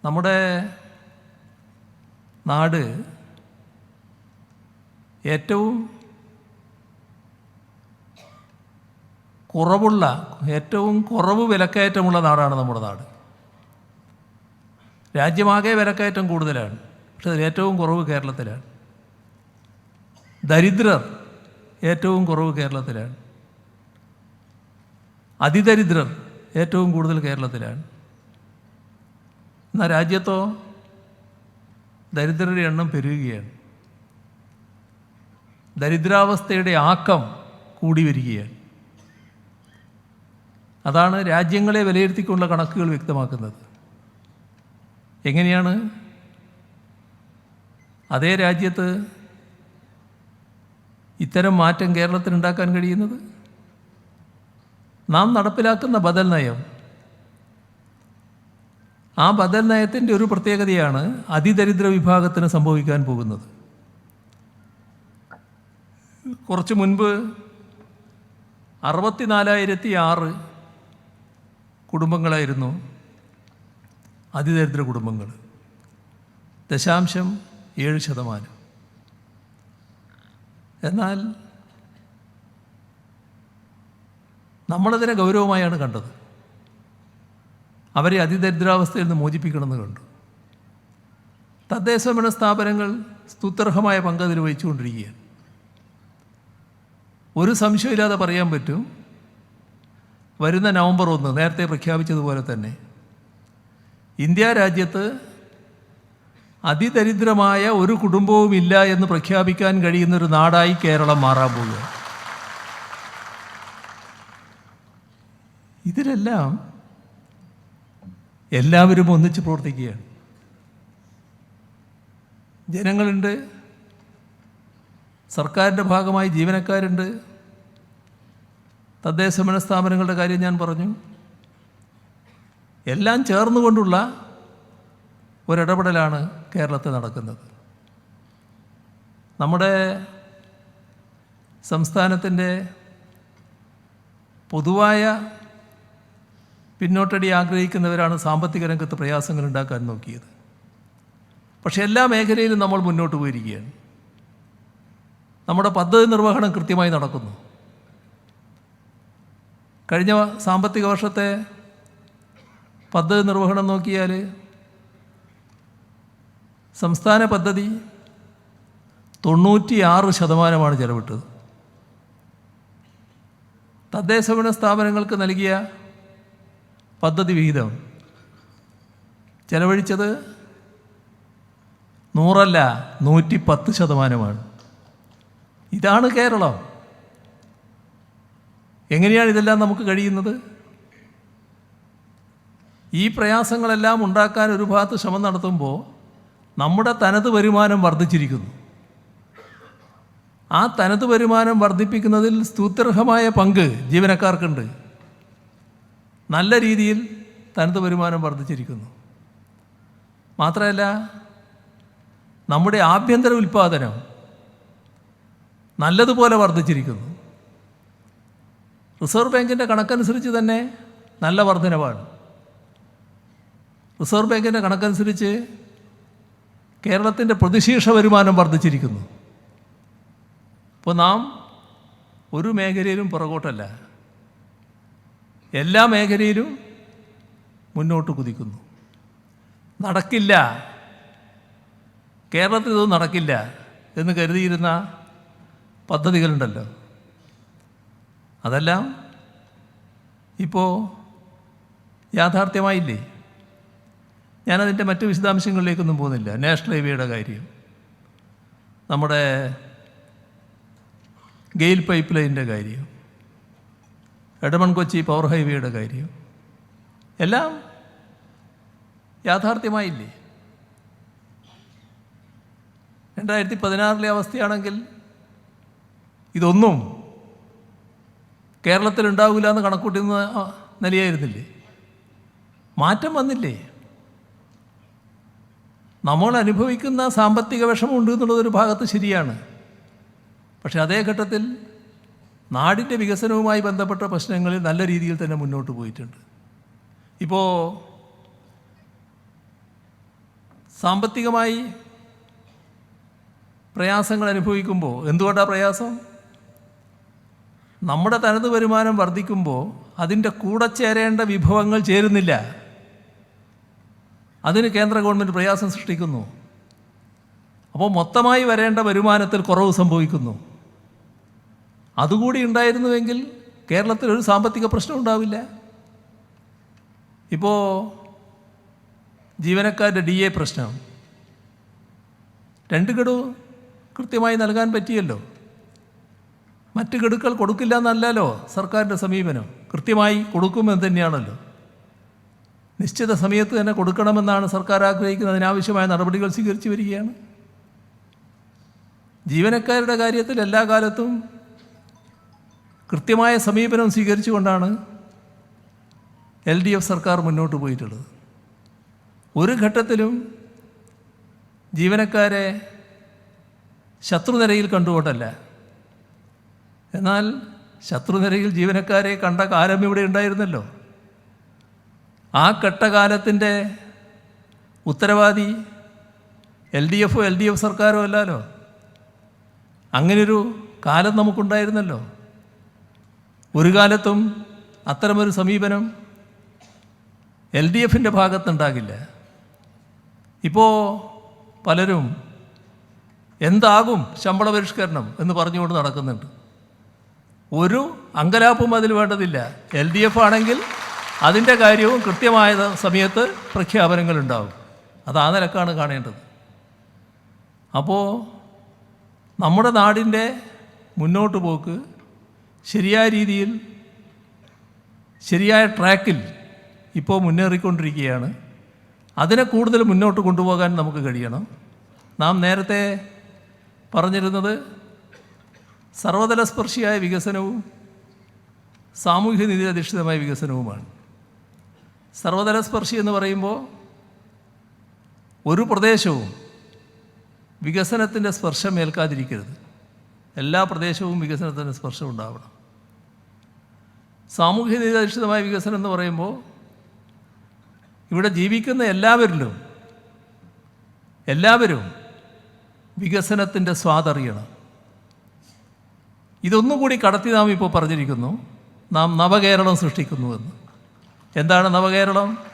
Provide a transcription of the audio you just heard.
നമ്മുടെ നാട് ഏറ്റവും കുറവ് വിലക്കയറ്റമുള്ള നാടാണ് നമ്മുടെ നാട്. രാജ്യമാകെ വിലക്കയറ്റം കൂടുതലാണ്, പക്ഷെ അതിൽ ഏറ്റവും കുറവ് കേരളത്തിലാണ്. ദരിദ്രർ ഏറ്റവും കുറവ് കേരളത്തിലാണ്. അതിദരിദ്രർ ഏറ്റവും കൂടുതൽ കേരളത്തിലാണ്. എന്നാൽ രാജ്യത്തോ ദരിദ്രരുടെ എണ്ണം പെരുകുകയാണ്. ദരിദ്രാവസ്ഥയുടെ ആക്കം കൂടി വരികയാണ്. അതാണ് രാജ്യങ്ങളെ വിലയിരുത്തിക്കൊണ്ടുള്ള കണക്കുകൾ വ്യക്തമാക്കുന്നത്. എങ്ങനെയാണ് അതേ രാജ്യത്ത് ഇത്തരം മാറ്റം കേരളത്തിനുണ്ടാക്കാൻ കഴിയുന്നത്? നാം നടപ്പിലാക്കുന്ന ബദൽ നയം, ആ ബദൽ നയത്തിൻ്റെ ഒരു പ്രത്യേകതയാണ് അതിദരിദ്ര വിഭാഗത്തിന് സംഭവിക്കാൻ പോകുന്നത്. കുറച്ച് മുൻപ് 64,006 കുടുംബങ്ങളായിരുന്നു അതിദരിദ്ര കുടുംബങ്ങൾ, 0.7%. എന്നാൽ നമ്മളതിനെ ഗൗരവമായാണ് കണ്ടത്. അവരെ അതിദരിദ്രാവസ്ഥയിൽ നിന്ന് മോചിപ്പിക്കണമെന്ന് കണ്ടു. തദ്ദേശഭരണ സ്ഥാപനങ്ങൾ സ്തുത്യർഹമായ പങ്ക് അതിൽ വഹിച്ചുകൊണ്ടിരിക്കുകയാണ്. ഒരു സംശയമില്ലാതെ പറയാൻ പറ്റും, വരുന്ന നവംബർ 1 നേരത്തെ പ്രഖ്യാപിച്ചതുപോലെ തന്നെ ഇന്ത്യ രാജ്യത്ത് അതിദരിദ്രമായ ഒരു കുടുംബവുമില്ല എന്ന് പ്രഖ്യാപിക്കാൻ കഴിയുന്നൊരു നാടായി കേരളം മാറാൻ പോവുക. ഇതിലെല്ലാം എല്ലാവരും ഒന്നിച്ച് പ്രവർത്തിക്കുകയാണ്. ജനങ്ങളുണ്ട്, സർക്കാരിൻ്റെ ഭാഗമായി ജീവനക്കാരുണ്ട്, തദ്ദേശഭരണ സ്ഥാപനങ്ങളുടെ കാര്യം ഞാൻ പറഞ്ഞു. എല്ലാം ചേർന്നുകൊണ്ടുള്ള ഒരിടപെടലാണ് കേരളത്തിൽ നടക്കുന്നത്. നമ്മുടെ സംസ്ഥാനത്തിൻ്റെ പൊതുവായ പിന്നോട്ടടി ആഗ്രഹിക്കുന്നവരാണ് സാമ്പത്തിക രംഗത്ത് പ്രയാസങ്ങൾ ഉണ്ടാക്കാൻ നോക്കിയത്. പക്ഷേ എല്ലാ മേഖലയിലും നമ്മൾ മുന്നോട്ട് പോയിരിക്കുകയാണ്. നമ്മുടെ പദ്ധതി നിർവഹണം കൃത്യമായി നടക്കുന്നു. കഴിഞ്ഞ സാമ്പത്തിക വർഷത്തെ പദ്ധതി നിർവഹണം നോക്കിയാൽ സംസ്ഥാന പദ്ധതി 96% ചെലവിട്ടത്. തദ്ദേശഭരണ സ്ഥാപനങ്ങൾക്ക് നൽകിയ പദ്ധതി വിഹിതം ചെലവഴിച്ചത് 100 അല്ല 110%. ഇതാണ് കേരളം. എങ്ങനെയാണ് ഇതെല്ലാം നമുക്ക് കഴിയുന്നത്? ഈ പ്രയാസങ്ങളെല്ലാം ഉണ്ടാക്കാൻ ഒരു ഭാഗത്ത് ശ്രമം നടത്തുമ്പോൾ നമ്മുടെ തനത് വരുമാനം വർദ്ധിച്ചിരിക്കുന്നു. ആ തനത് വരുമാനം വർദ്ധിപ്പിക്കുന്നതിൽ സ്തുത്യർഹമായ പങ്ക് ജീവനക്കാർക്കുണ്ട്. നല്ല രീതിയിൽ തനത് വരുമാനം വർദ്ധിച്ചിരിക്കുന്നു. മാത്രമല്ല, നമ്മുടെ ആഭ്യന്തര ഉൽപ്പാദനം നല്ലതുപോലെ വർദ്ധിച്ചിരിക്കുന്നു. റിസർവ് ബാങ്കിൻ്റെ കണക്കനുസരിച്ച് തന്നെ നല്ല വർധനവാണ്. റിസർവ് ബാങ്കിൻ്റെ കണക്കനുസരിച്ച് കേരളത്തിൻ്റെ പ്രതിശീർഷ വരുമാനം വർദ്ധിച്ചിരിക്കുന്നു. ഇപ്പോൾ നാം ഒരു മേഖലയിലും പുറകോട്ടല്ല, എല്ലാ മേഖലയിലും മുന്നോട്ട് കുതിക്കുന്നു. നടക്കില്ല, കേരളത്തിൽ ഇതൊന്നും നടക്കില്ല എന്ന് കരുതിയിരുന്ന പദ്ധതികളുണ്ടല്ലോ, അതെല്ലാം ഇപ്പോൾ യാഥാർത്ഥ്യമായില്ലേ? ഞാനതിൻ്റെ മറ്റ് വിശദാംശങ്ങളിലേക്കൊന്നും പോകുന്നില്ല. നാഷണൽ ഹൈവേയുടെ കാര്യം, നമ്മുടെ ഗെയിൽ പൈപ്പ് ലൈനിൻ്റെ കാര്യം, എടമൺ കൊച്ചി പവർ ഹൈവേയുടെ കാര്യം, എല്ലാം യാഥാർത്ഥ്യമായില്ലേ? 2016 അവസ്ഥയാണെങ്കിൽ ഇതൊന്നും കേരളത്തിലുണ്ടാവില്ല എന്ന് കണക്കൂട്ടുന്ന നിലയായിരുന്നില്ലേ? മാറ്റം വന്നില്ലേ? നമ്മൾ അനുഭവിക്കുന്ന സാമ്പത്തിക വിഷമമുണ്ട് എന്നുള്ളതൊരു ഭാഗത്ത് ശരിയാണ്. പക്ഷെ അതേ ഘട്ടത്തിൽ നാടിൻ്റെ വികസനവുമായി ബന്ധപ്പെട്ട പ്രശ്നങ്ങളിൽ നല്ല രീതിയിൽ തന്നെ മുന്നോട്ട് പോയിട്ടുണ്ട്. ഇപ്പോൾ സാമ്പത്തികമായി പ്രയാസങ്ങൾ അനുഭവിക്കുമ്പോൾ എന്തുകൊണ്ടാണ് പ്രയാസം? നമ്മുടെ തനത് വരുമാനം വർദ്ധിക്കുമ്പോൾ അതിൻ്റെ കൂടെ ചേരേണ്ട വിഭവങ്ങൾ ചേരുന്നില്ല. അതിന് കേന്ദ്ര ഗവൺമെൻറ് പ്രയാസം സൃഷ്ടിക്കുന്നു. അപ്പോൾ മൊത്തമായി വരേണ്ട വരുമാനത്തിൽ കുറവ് സംഭവിക്കുന്നു. അതുകൂടി ഉണ്ടായിരുന്നുവെങ്കിൽ കേരളത്തിലൊരു സാമ്പത്തിക പ്രശ്നം ഉണ്ടാവില്ല. ഇപ്പോൾ ജീവനക്കാരുടെ DA പ്രശ്നം 2 ഗഡു കൃത്യമായി നൽകാൻ പറ്റിയല്ലോ. മറ്റ് ഗഡുക്കൾ കൊടുക്കില്ല എന്നല്ലല്ലോ സർക്കാരിൻ്റെ സമീപനം. കൃത്യമായി കൊടുക്കുമെന്ന് തന്നെയാണല്ലോ. നിശ്ചിത സമയത്ത് തന്നെ കൊടുക്കണമെന്നാണ് സർക്കാർ ആഗ്രഹിക്കുന്നത്. അതിനാവശ്യമായ നടപടികൾ സ്വീകരിച്ചു വരികയാണ്. ജീവനക്കാരുടെ കാര്യത്തിൽ എല്ലാ കാലത്തും കൃത്യമായ സമീപനം സ്വീകരിച്ചുകൊണ്ടാണ് LDF സർക്കാർ മുന്നോട്ട് പോയിട്ടുള്ളത്. ഒരു ഘട്ടത്തിലും ജീവനക്കാരെ ശത്രുനിരയിൽ കണ്ടുകൊണ്ടല്ല. എന്നാൽ ശത്രുനിരയിൽ ജീവനക്കാരെ കണ്ട കാലം ഇവിടെ ഉണ്ടായിരുന്നല്ലോ. ആ ഘട്ടകാലത്തിൻ്റെ ഉത്തരവാദി LDF സർക്കാരോ അല്ലല്ലോ. അങ്ങനൊരു കാലം നമുക്കുണ്ടായിരുന്നല്ലോ. ഒരു കാലത്തും അത്തരമൊരു സമീപനം LDFൻ്റെ ഭാഗത്തുണ്ടാകില്ല. ഇപ്പോൾ പലരും എന്താകും ശമ്പള പരിഷ്കരണം എന്ന് പറഞ്ഞുകൊണ്ട് നടക്കുന്നുണ്ട്. ഒരു അങ്കലാപ്പും അതിൽ വേണ്ടതില്ല. LDF ആണെങ്കിൽ അതിൻ്റെ കാര്യവും കൃത്യമായ സമയത്ത് പ്രഖ്യാപനങ്ങളുണ്ടാവും. അത് ആ നിലക്കാണ് കാണേണ്ടത്. അപ്പോൾ നമ്മുടെ നാടിൻ്റെ മുന്നോട്ട് പോക്ക് ശരിയായ രീതിയിൽ ശരിയായ ട്രാക്കിൽ ഇപ്പോൾ മുന്നേറിക്കൊണ്ടിരിക്കുകയാണ്. അതിനെ കൂടുതൽ മുന്നോട്ട് കൊണ്ടുപോകാൻ നമുക്ക് കഴിയണം. നാം നേരത്തെ പറഞ്ഞിരുന്നത് സർവതലസ്പർശിയായ വികസനവും സാമൂഹ്യനീതി അധിഷ്ഠിതമായ വികസനവുമാണ്. സർവതലസ്പർശി എന്ന് പറയുമ്പോൾ ഒരു പ്രദേശവും വികസനത്തിൻ്റെ സ്പർശം ഏൽക്കാതിരിക്കരുത്. എല്ലാ പ്രദേശവും വികസനത്തിൻ്റെ സ്പർശം ഉണ്ടാവണം. സാമൂഹ്യനീതി അധിഷ്ഠിതമായ വികസനം എന്ന് പറയുമ്പോൾ ഇവിടെ ജീവിക്കുന്ന എല്ലാവരും വികസനത്തിൻ്റെ സ്വാദറിയണം. ഇതൊന്നുകൂടി കടത്തി നാം ഇപ്പോൾ പറഞ്ഞിരിക്കുന്നു. നാം നവകേരളം സൃഷ്ടിക്കുന്നുവെന്ന്. എന്താണ് നവകേരളം?